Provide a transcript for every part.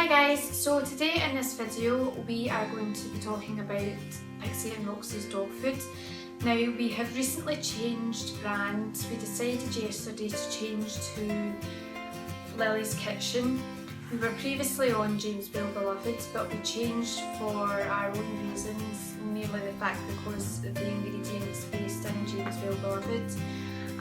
Hi guys, so today in this video we are going to be talking about Pixie and Roxy's dog food. Now we have recently changed brands. We decided yesterday to change to Lily's Kitchen. We were previously on James Well Beloved, but we changed for our own reasons, mainly the fact because the ingredients based in James Well Beloved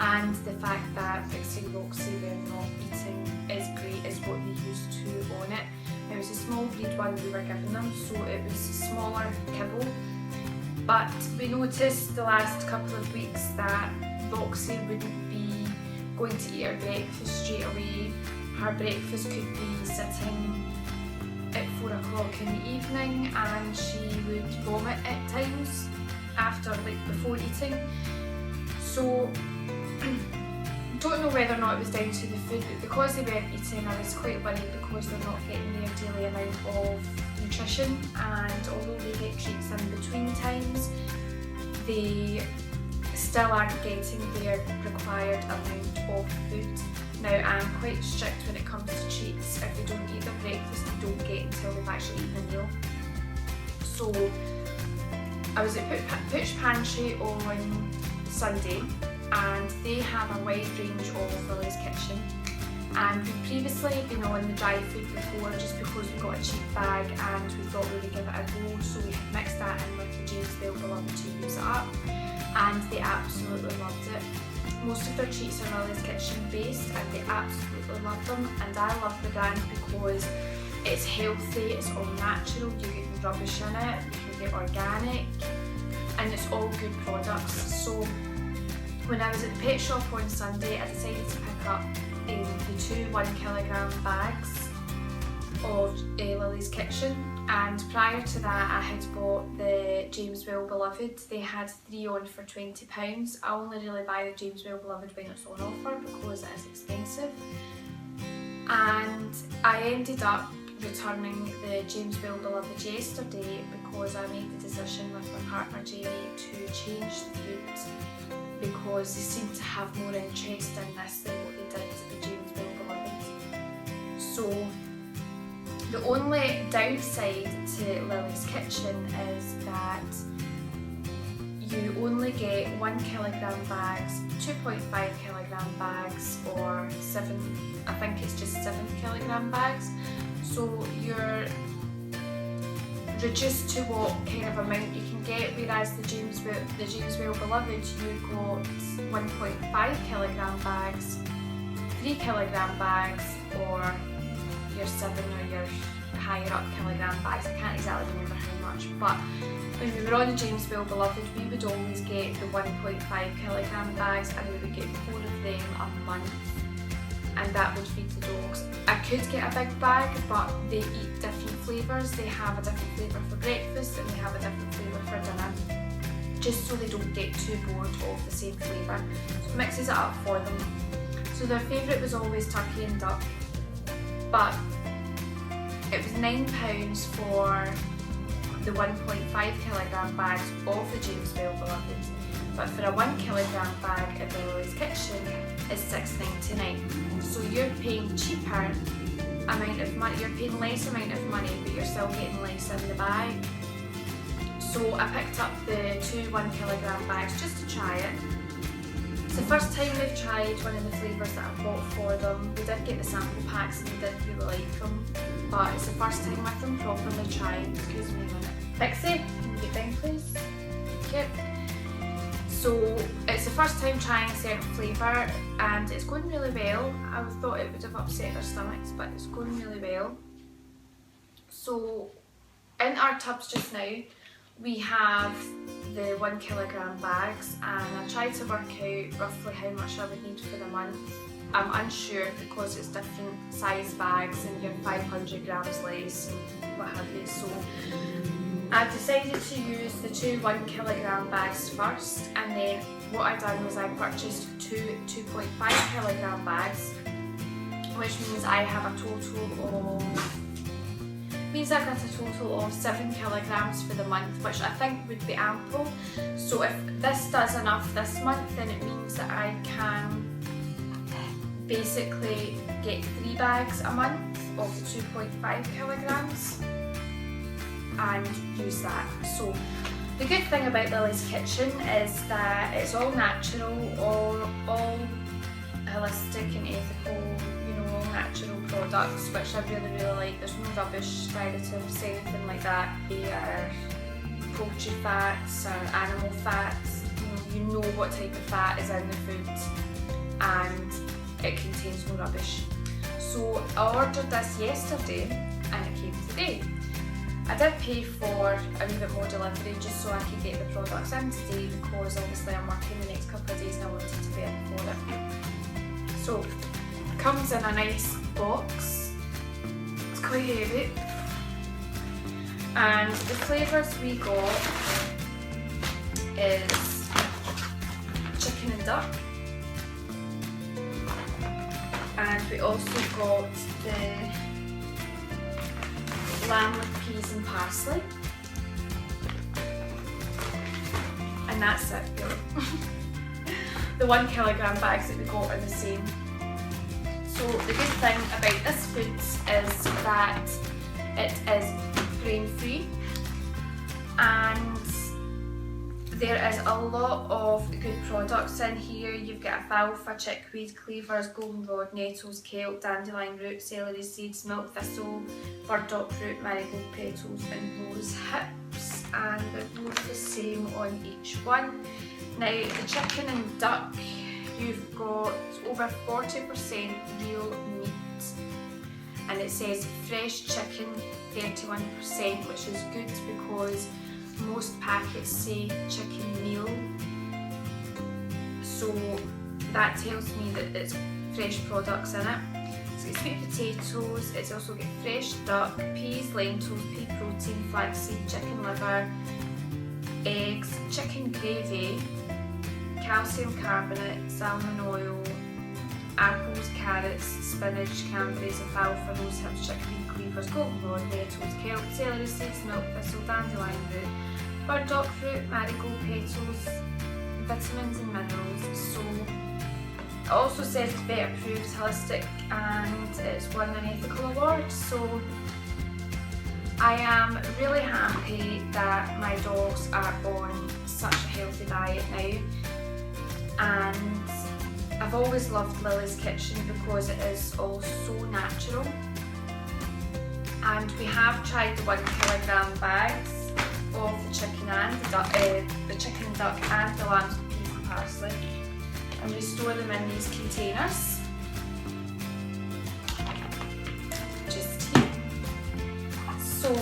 and the fact that Pixie and Roxy were not eating as great as what they used to on it. It was a small breed one we were giving them, so it was smaller kibble. But we noticed the last couple of weeks that Roxy wouldn't be going to eat her breakfast straight away. Her breakfast could be sitting at 4 o'clock in the evening and she would vomit at times before eating. So don't know whether or not it was down to the food, but because they weren't eating I was quite worried because they're not getting their daily amount of nutrition, and although they get treats in between times, they still aren't getting their required amount of food. Now I'm quite strict when it comes to treats. If they don't eat their breakfast they don't get until they've actually eaten a meal. So I was at Pooch Pantry on Sunday and they have a wide range of Lily's Kitchen, and we've previously been on the dry food before just because we got a cheap bag and we thought we would give it a go, so we had mixed that in with the James Well Beloved to use it up, and they absolutely loved it. Most of their treats are Lily's Kitchen based and they absolutely love them, and I love the brand because it's healthy, it's all natural, you get no rubbish in it, you can get organic, and it's all good products. So when I was at the pet shop on Sunday, I decided to pick up the two 1 kilogram bags of Lily's Kitchen, and prior to that I had bought the James Well Beloved. They had 3 on for £20. I only really buy the James Well Beloved when it's on offer because it is expensive, and I ended up returning the James Well Beloved yesterday because I made the decision with my partner Jamie to change the food because they seem to have more interest in this than what they did at the James Well Beloved. So the only downside to Lily's Kitchen is that you only get 1 kilogram bags, 2.5 kilogram bags, or 7, I think it's just 7 kilogram bags. So you're reduced to what kind of amount you can get, whereas the James Well Beloved you got 1.5 kilogram bags, 3 kilogram bags, or your 7 or your higher up kilogram bags. I can't exactly remember how much, but when we were on the James Well Beloved we would always get the 1.5 kilogram bags and we would get 4 of them a month, and that would feed the dogs. I could get a big bag, but they eat different flavours. They have a different flavour for breakfast and they have a different flavour for dinner, just so they don't get too bored of the same flavour. So it mixes it up for them. So their favourite was always turkey and duck, but it was £9 for the 1.5 kilogram bags of the James Well Beloved, but for a 1 kilogram bag at Lily's Kitchen is £6.99. So you're paying cheaper amount of money, you're paying less amount of money, but you're still getting less in the bag. So I picked up the 2 1 kilogram bags just to try it. It's the first time they've tried one of the flavours that I bought for them. We did get the sample packs and we did really like them, but it's the first time with them properly trying. Excuse me a minute. Pixie, can you get down please? Thank you. So it's the first time trying a certain flavour and it's going really well. I thought it would have upset their stomachs, but it's going really well. So in our tubs just now we have the 1 kilogram bags, and I tried to work out roughly how much I would need for the month. I'm unsure because it's different size bags and you're 500 grams less and what have you. So I decided to use the 2 1 kilogram bags first, and then what I done was I purchased 2 2.5 kilogram bags, which means I have a total of I've got a total of 7 kilograms for the month, which I think would be ample. So if this does enough this month, then it means that I can basically get 3 bags a month of the 2.5 kilograms and use that. So the good thing about Lily's Kitchen is that it's all natural, all holistic and ethical, you know, all natural products, which I really like. There's no rubbish, additives, anything like that. They are poultry fats or animal fats. You know what type of fat is in the food, and it contains no rubbish. So I ordered this yesterday and it came today. I did pay for a wee bit more delivery just so I could get the products in today, because obviously I'm working the next couple of days and I wanted to be in for it. So it comes in a nice box. It's quite heavy. And the flavours we got is chicken and duck. And we also got the lamb with peas and parsley. And that's it, really. The 1 kilogram bags that we got are the same. So the good thing about this food is that it is grain free, and there is a lot of good products in here. You've got alfalfa, chickweed, cleavers, goldenrod, nettles, kelp, dandelion root, celery seeds, milk thistle, burdock root, marigold petals and rose hips, and they're both the same on each one. Now the chicken and duck, you've got over 40% real meat, and it says fresh chicken 31%, which is good because most packets say chicken meal, so that tells me that it's fresh products in it. It's got sweet potatoes, it's also got fresh duck, peas, lentils, pea protein, flaxseed, chicken liver, eggs, chicken gravy, calcium carbonate, salmon oil, apples, carrots, spinach, cranberries, alfalfa, rose hips, chickweed, cleavers, goldenrod, nettles, kelp, celery seeds, milk thistle, dandelion root, burdock root, marigold petals, vitamins and minerals. So it also says it's vet approved, holistic, and it's won an ethical award. So I am really happy that my dogs are on such a healthy diet now, and I've always loved Lily's Kitchen because it is all so natural. And we have tried the 1 kilogram bags of the chicken and the chicken, duck and the lambs with peas and parsley, and we store them in these containers just here. So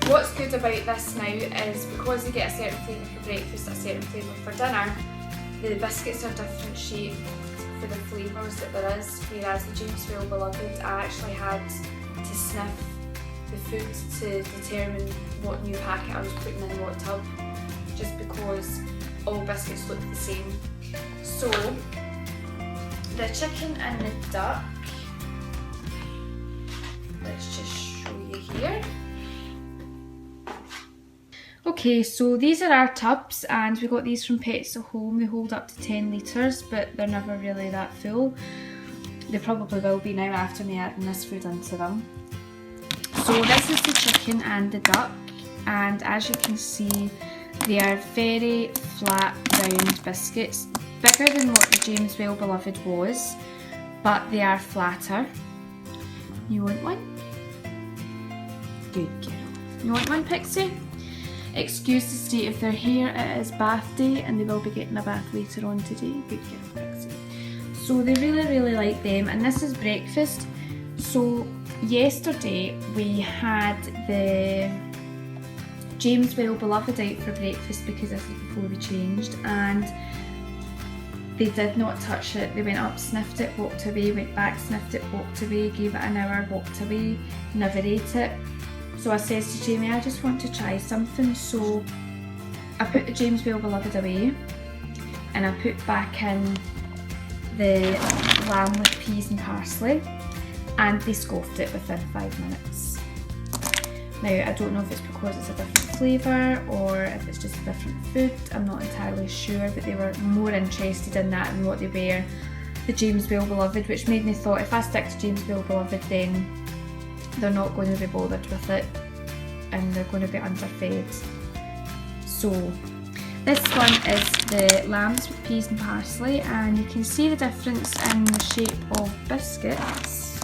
what's good about this now is because you get a certain flavour for breakfast, a certain flavour for dinner, the biscuits are different shaped for the flavours that there is, whereas the James Well Beloved, I actually had to sniff the food to determine what new packet I was putting in what tub, just because all biscuits look the same. So the chicken and the duck, let's just show you here. Okay, so these are our tubs, and we got these from Pets at Home. They hold up to 10 litres, but they're never really that full. They probably will be now after me adding this food into them. So this is the chicken and the duck, and as you can see, they are very flat, round biscuits, bigger than what the James Well Beloved was, but they are flatter. You want one? Good girl. You want one, Pixie? Excuse the state of their hair, it is bath day and they will be getting a bath later on today. Good girl, Pixie. So they really like them, and this is breakfast. So yesterday we had the James Well Beloved out for breakfast because this is before we changed, and they did not touch it. They went up, sniffed it, walked away, went back, sniffed it, walked away, gave it an hour, walked away, never ate it. So I says to Jamie, I just want to try something. So I put the James Well Beloved away and I put back in the lamb with peas and parsley, and they scoffed it within 5 minutes. Now I don't know if it's because it's a different flavour or if it's just a different food, I'm not entirely sure, but they were more interested in that than what they were the James Well Beloved, which made me thought if I stick to James Well Beloved then they're not going to be bothered with it and they're going to be underfed. So this one is the lambs with peas and parsley, and you can see the difference in the shape of biscuits,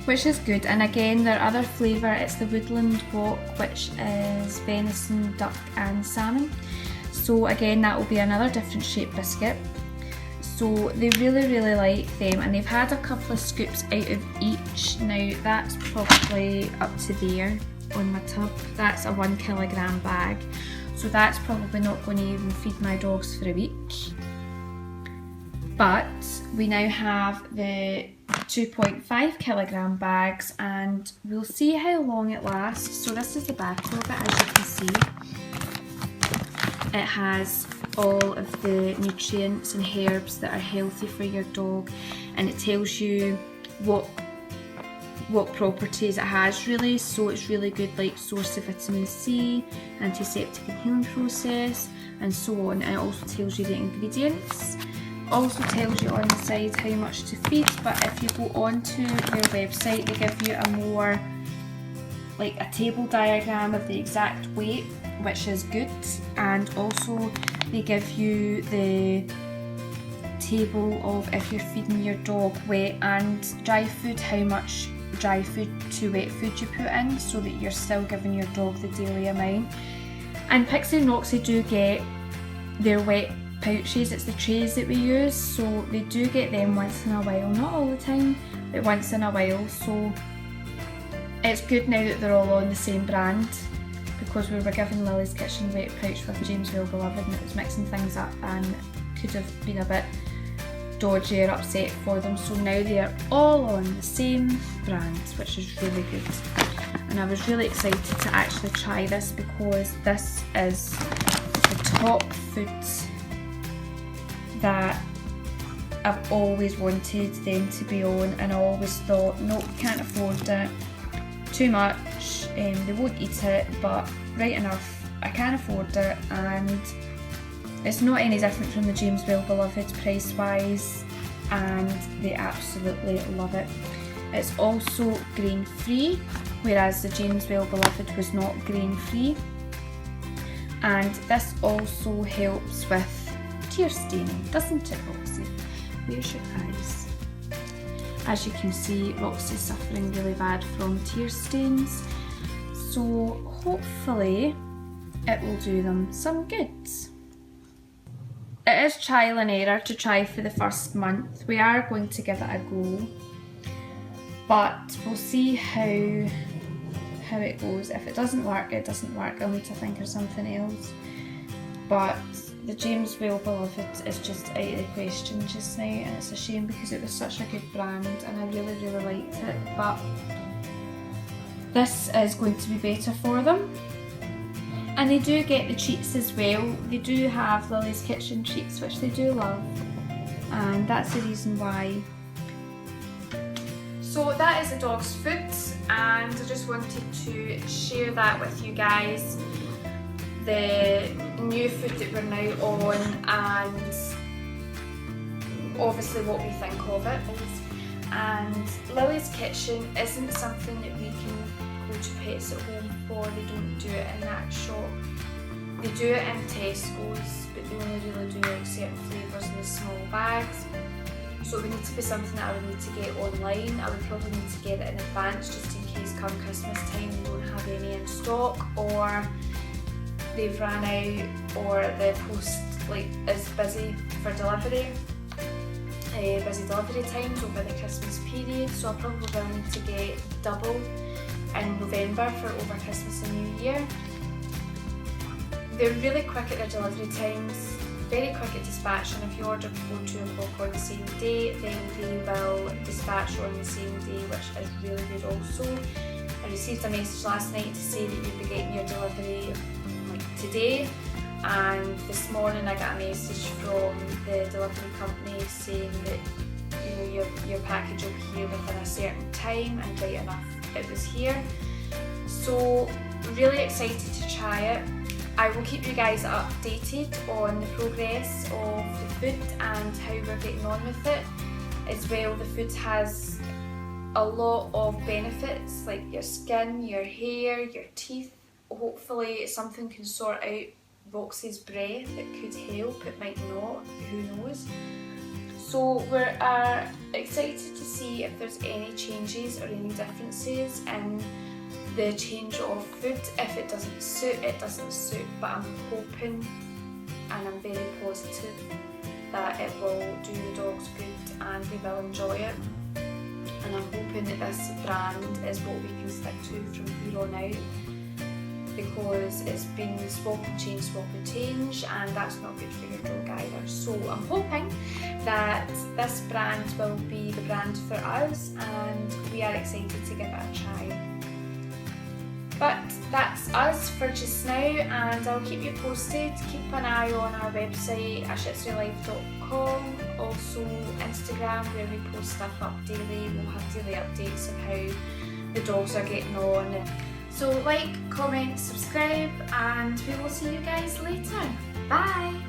which is good. And again, their other flavour, it's the woodland wok, which is venison, duck and salmon. So again, that will be another different shaped biscuit. So they really like them, and they've had a couple of scoops out of each. Now that's probably up to there on my tub. That's a 1 kilogram bag. So that's probably not going to even feed my dogs for a week. But we now have the 2.5 kilogram bags, and we'll see how long it lasts. So this is the back of it, as you can see. It has all of the nutrients and herbs that are healthy for your dog, and it tells you what properties it has really. So it's really good, like source of vitamin C, antiseptic and healing process, and so on. And it also tells you the ingredients. Also tells you on the side how much to feed, but if you go onto their website, they give you a more like a table diagram of the exact weight, which is good. And also they give you the table of if you're feeding your dog wet and dry food, how much dry food to wet food you put in, so that you're still giving your dog the daily amount. And Pixie and Roxy do get their wet pouches, it's the trays that we use, so they do get them once in a while, not all the time, but once in a while. So it's good now that they're all on the same brand, because we were giving Lily's Kitchen wet pouch with James Well Beloved and it was mixing things up and could have been a bit dodgy or upset for them. So now they're all on the same brand, which is really good. And I was really excited to actually try this, because this is the top food that I've always wanted them to be on, and I always thought, nope, can't afford it, too much, they won't eat it, but right enough, I can afford it, and it's not any different from the James Well Beloved price wise, and they absolutely love it. It's also grain free, whereas the James Well Beloved was not grain free. And this also helps with tear staining, doesn't it, Roxy? Where's your eyes? As you can see, Roxy's suffering really bad from tear stains, so hopefully it will do them some good. It is trial and error to try for the first month. We are going to give it a go, but we'll see how it goes. If it doesn't work, it doesn't work. I'll need to think of something else. But the James Well Beloved is just out of the question just now, and it's a shame because it was such a good brand and I really liked it. But this is going to be better for them. And they do get the treats as well. They do have Lily's Kitchen treats, which they do love, and that's the reason why. So that is the dog's food, and I just wanted to share that with you guys. The new food that we're now on, and obviously what we think of it. And Lily's Kitchen isn't something that we can go to Pets at Home for. They don't do it in that shop. They do it in Tesco's, but they only really do like certain flavours in the small bags. So it would need to be something that I would need to get online. I would probably need to get it in advance just in case come Christmas time we don't have any in stock, or they've ran out, or the post like is busy for delivery, busy delivery times over the Christmas period. So I probably will need to get double in November for over Christmas and New Year. They're really quick at their delivery times, very quick at dispatching. If you order before 2 o'clock on the same day, then they will dispatch on the same day, which is really good also. I received a message last night to say that you'd be getting your delivery today, and this morning I got a message from the delivery company saying that your package will be here within a certain time, and right enough it was here. So really excited to try it. I will keep you guys updated on the progress of the food and how we're getting on with it. As well, the food has a lot of benefits like your skin, your hair, your teeth. Hopefully something can sort out Roxy's breath. It could help, it might not, who knows. So we're excited to see if there's any changes or any differences in the change of food. If it doesn't suit, it doesn't suit, but I'm hoping and I'm very positive that it will do the dogs good and we will enjoy it. And I'm hoping that this brand is what we can stick to from here on out, because it's been swap and change, and that's not good for your dog either. So I'm hoping that this brand will be the brand for us, and we are excited to give it a try. But that's us for just now, and I'll keep you posted. Keep an eye on our website, ashitsulife.com, also Instagram, where we post stuff up daily. We'll have daily updates of how the dogs are getting on. So like, comment, subscribe, and we will see you guys later. Bye!